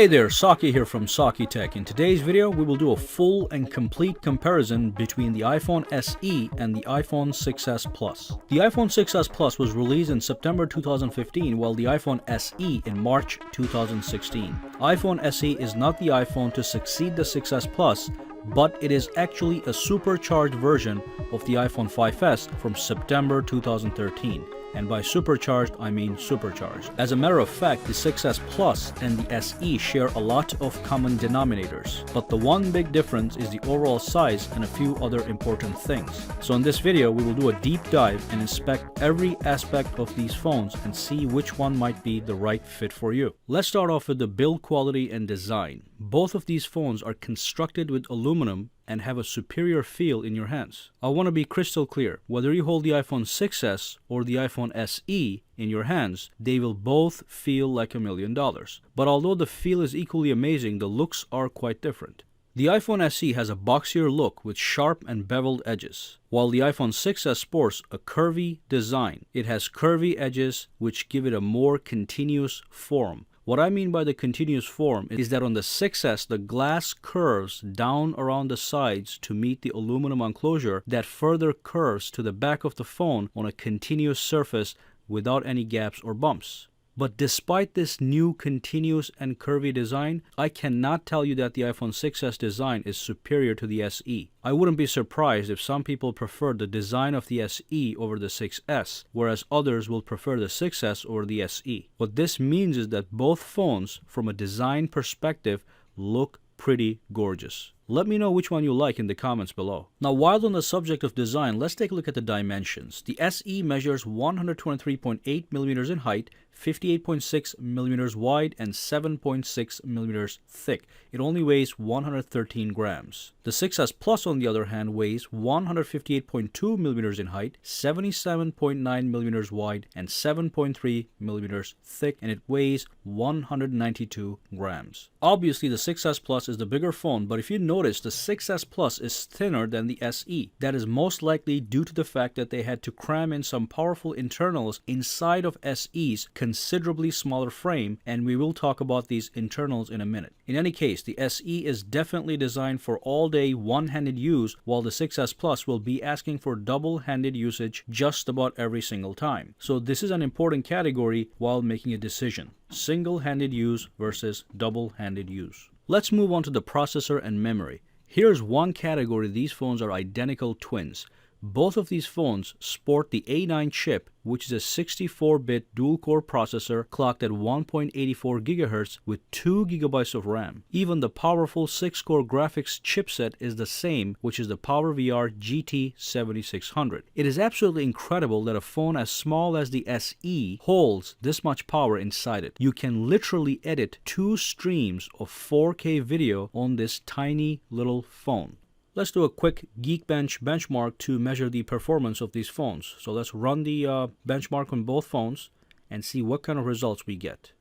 Hey there, Saki here from Saki Tech. In today's video, we will do a full and complete comparison between the iPhone SE and the iPhone 6s Plus. The iPhone 6s Plus was released in September 2015, while the iPhone SE in March 2016. iPhone SE is not the iPhone to succeed the 6s Plus, but it is actually a supercharged version of the iPhone 5s from September 2013. And by supercharged, I mean supercharged. As a matter of fact, the 6s Plus and the SE share a lot of common denominators, but the one big difference is the overall size and a few other important things. So in this video, we will do a deep dive and inspect every aspect of these phones and see which one might be the right fit for you. Let's start off with the build quality and design. Both of these phones are constructed with aluminum and have a superior feel in your hands. I want to be crystal clear, whether you hold the iPhone 6s or the iPhone SE in your hands, they will both feel like $1 million. But although the feel is equally amazing, the looks are quite different. The iPhone SE has a boxier look with sharp and beveled edges, while the iPhone 6s sports a curvy design. It has curvy edges which give it a more continuous form. What I mean by the continuous form is that on the 6s, the glass curves down around the sides to meet the aluminum enclosure that further curves to the back of the phone on a continuous surface without any gaps or bumps. But despite this new continuous and curvy design, I cannot tell you that the iPhone 6s design is superior to the SE. I wouldn't be surprised if some people prefer the design of the SE over the 6s, whereas others will prefer the 6s over the SE. What this means is that both phones, from a design perspective, look pretty gorgeous. Let me know which one you like in the comments below. Now, while on the subject of design, let's take a look at the dimensions. The SE measures 123.8 millimeters in height, 58.6 millimeters wide, and 7.6 millimeters thick. It only weighs 113 grams. The 6s Plus, on the other hand, weighs 158.2 millimeters in height, 77.9 millimeters wide, and 7.3 millimeters thick, and it weighs 192 grams. Obviously, the 6s Plus is the bigger phone, but if you notice, the 6s Plus is thinner than the SE. That is most likely due to the fact that they had to cram in some powerful internals inside of SE's considerably smaller frame, and we will talk about these internals in a minute. In any case, the SE is definitely designed for all-day one-handed use, while the 6s Plus will be asking for double-handed usage just about every single time. So this is an important category while making a decision: single-handed use versus double-handed use. Let's move on to the processor and memory. Here's one category these phones are identical twins. Both of these phones sport the A9 chip, which is a 64-bit dual-core processor clocked at 1.84 GHz with 2 GB of RAM. Even the powerful 6-core graphics chipset is the same, which is the PowerVR GT7600. It is absolutely incredible that a phone as small as the SE holds this much power inside it. You can literally edit 2 streams of 4K video on this tiny little phone. Let's do a quick Geekbench benchmark to measure the performance of these phones. So let's run the benchmark on both phones and see what kind of results we get.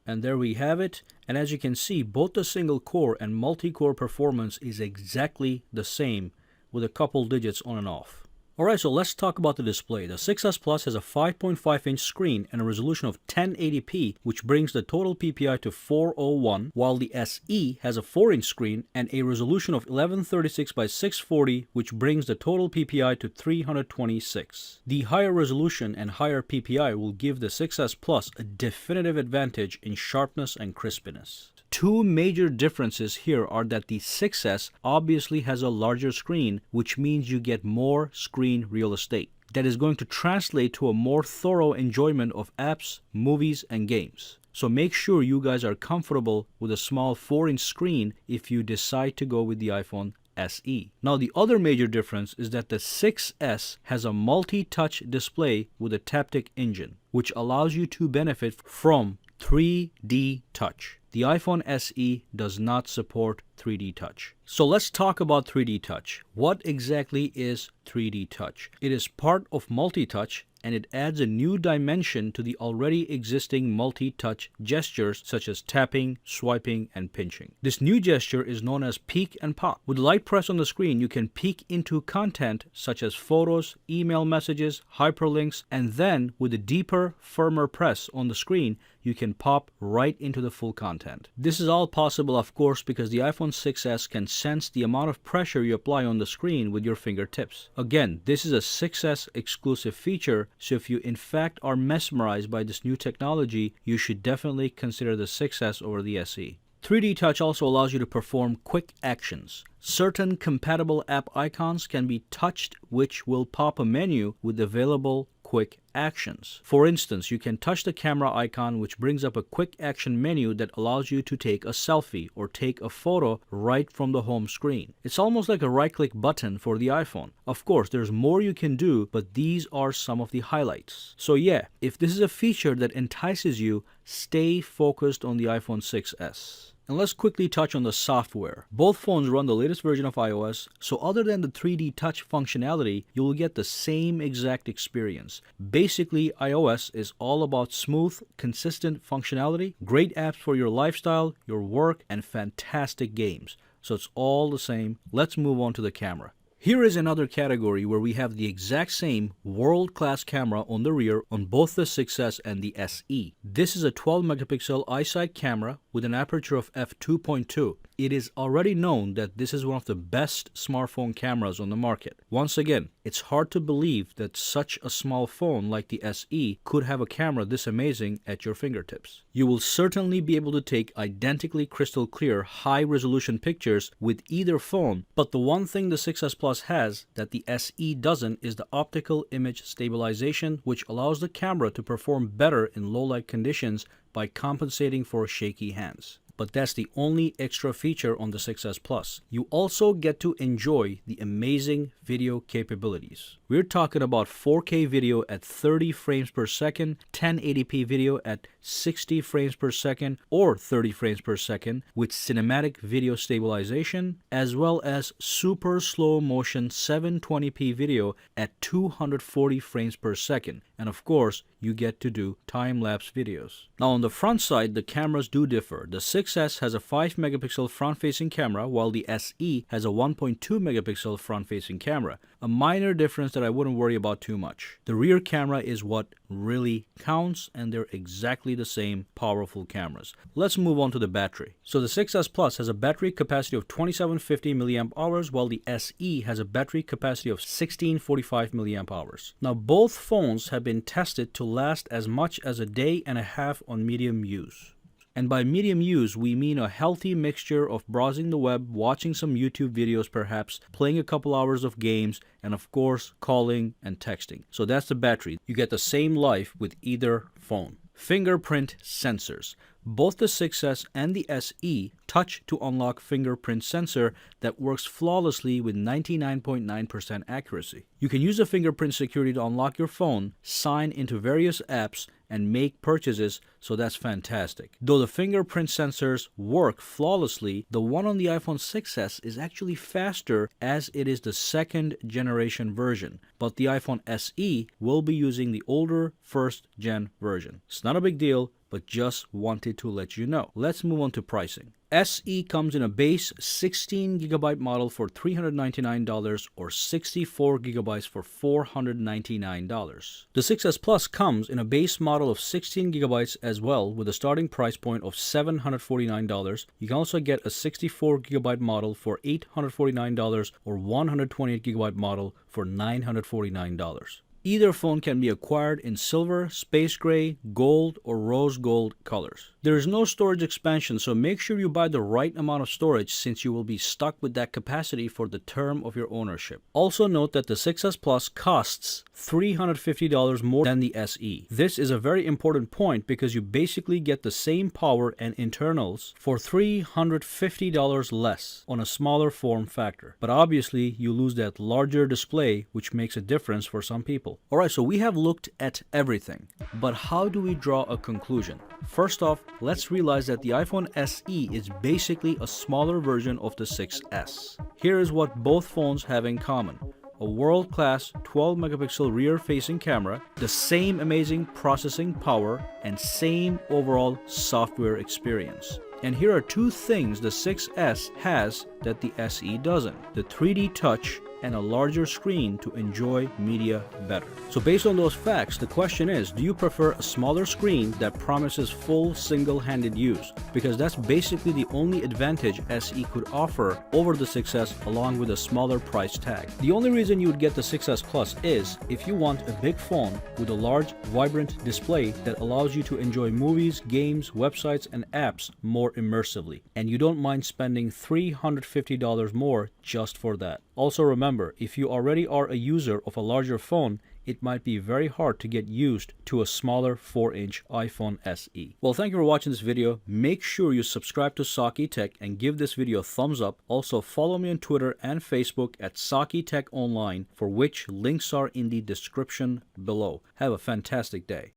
And there we have it. And as you can see, both the single core and multi-core performance is exactly the same, with a couple digits on and off. Alright, so let's talk about the display. The 6s Plus has a 5.5-inch screen and a resolution of 1080p, which brings the total PPI to 401, while the SE has a 4-inch screen and a resolution of 1136 by 640, which brings the total PPI to 326. The higher resolution and higher PPI will give the 6s Plus a definitive advantage in sharpness and crispiness. Two major differences here are that the 6s obviously has a larger screen, which means you get more screen real estate. That is going to translate to a more thorough enjoyment of apps, movies, and games. So make sure you guys are comfortable with a small 4-inch screen if you decide to go with the iPhone SE. Now, the other major difference is that the 6s has a multi-touch display with a taptic engine, which allows you to benefit from 3D touch. The iPhone SE does not support 3D touch. So let's talk about 3D touch. What exactly is 3D touch? It is part of multi-touch and it adds a new dimension to the already existing multi-touch gestures such as tapping, swiping, and pinching. This new gesture is known as peek and pop. With the light press on the screen, you can peek into content such as photos, email messages, hyperlinks, and then with a deeper, firmer press on the screen, you can pop right into the full content. This is all possible, of course, because the iPhone 6s can sense the amount of pressure you apply on the screen with your fingertips. Again, this is a 6s exclusive feature, so if you in fact are mesmerized by this new technology, you should definitely consider the 6s over the SE. 3D Touch also allows you to perform quick actions. Certain compatible app icons can be touched, which will pop a menu with available quick actions. For instance, you can touch the camera icon, which brings up a quick action menu that allows you to take a selfie or take a photo right from the home screen. It's almost like a right-click button for the iPhone. Of course, there's more you can do, but these are some of the highlights. So yeah, if this is a feature that entices you, stay focused on the iPhone 6s. And let's quickly touch on the software. Both phones run the latest version of iOS, so other than the 3D touch functionality, you will get the same exact experience. Basically, iOS is all about smooth, consistent functionality, great apps for your lifestyle, your work, and fantastic games. So it's all the same. Let's move on to the camera. Here is another category where we have the exact same world-class camera on the rear on both the 6s and the SE. This is a 12 megapixel iSight camera with an aperture of f2.2. It is already known that this is one of the best smartphone cameras on the market. Once again, it's hard to believe that such a small phone like the SE could have a camera this amazing at your fingertips. You will certainly be able to take identically crystal clear, high-resolution pictures with either phone, but the one thing the 6s Plus has that the SE doesn't is the optical image stabilization, which allows the camera to perform better in low-light conditions by compensating for shaky hands. But that's the only extra feature on the 6s Plus. You also get to enjoy the amazing video capabilities. We're talking about 4K video at 30 frames per second, 1080p video at 60 frames per second or 30 frames per second with cinematic video stabilization, as well as super slow motion 720p video at 240 frames per second. And of course, you get to do time-lapse videos. Now on the front side, the cameras do differ. The 6s has a 5 megapixel front-facing camera, while the SE has a 1.2 megapixel front-facing camera. A minor difference that I wouldn't worry about too much. The rear camera is what really counts, and they're exactly the same powerful cameras. Let's move on to the battery. So the 6s Plus has a battery capacity of 2750 mAh, while the SE has a battery capacity of 1645 mAh. Now both phones have been tested to last as much as a day and a half on medium use. And by medium use, we mean a healthy mixture of browsing the web, watching some YouTube videos perhaps, playing a couple hours of games, and of course, calling and texting. So that's the battery. You get the same life with either phone. Fingerprint sensors. Both the 6s and the SE touch to unlock fingerprint sensor that works flawlessly with 99.9% accuracy. You can use the fingerprint security to unlock your phone, sign into various apps, and make purchases, so that's fantastic. Though the fingerprint sensors work flawlessly, the one on the iPhone 6s is actually faster as it is the second generation version, but the iPhone SE will be using the older first gen version. It's not a big deal, but just wanted to let you know. Let's move on to pricing. SE comes in a base 16GB model for $399 or 64GB for $499. The 6s Plus comes in a base model of 16GB as well with a starting price point of $749. You can also get a 64GB model for $849 or 128GB model for $949. Either phone can be acquired in silver, space gray, gold, or rose gold colors. There is no storage expansion, so make sure you buy the right amount of storage since you will be stuck with that capacity for the term of your ownership. Also note that the 6s Plus costs $350 more than the SE. This is a very important point because you basically get the same power and internals for $350 less on a smaller form factor. But obviously, you lose that larger display, which makes a difference for some people. Alright, so we have looked at everything, but how do we draw a conclusion? First off, let's realize that the iPhone SE is basically a smaller version of the 6s. Here is what both phones have in common. A a world-class 12 megapixel rear-facing camera, the same amazing processing power, and same overall software experience. And here are two things the 6S has that the SE doesn't: the 3D touch and a larger screen to enjoy media better. So based on those facts, the question is, do you prefer a smaller screen that promises full single-handed use? Because that's basically the only advantage SE could offer over the 6S, along with a smaller price tag. The only reason you would get the 6S Plus is if you want a big phone with a large, vibrant display that allows you to enjoy movies, games, websites, and apps more immersively, and you don't mind spending $350 more just for that. Also remember, if you already are a user of a larger phone, it might be very hard to get used to a smaller 4-inch iPhone SE. Well, thank you for watching this video. Make sure you subscribe to Saki Tech and give this video a thumbs up. Also, follow me on Twitter and Facebook at Saki Tech Online, for which links are in the description below. Have a fantastic day.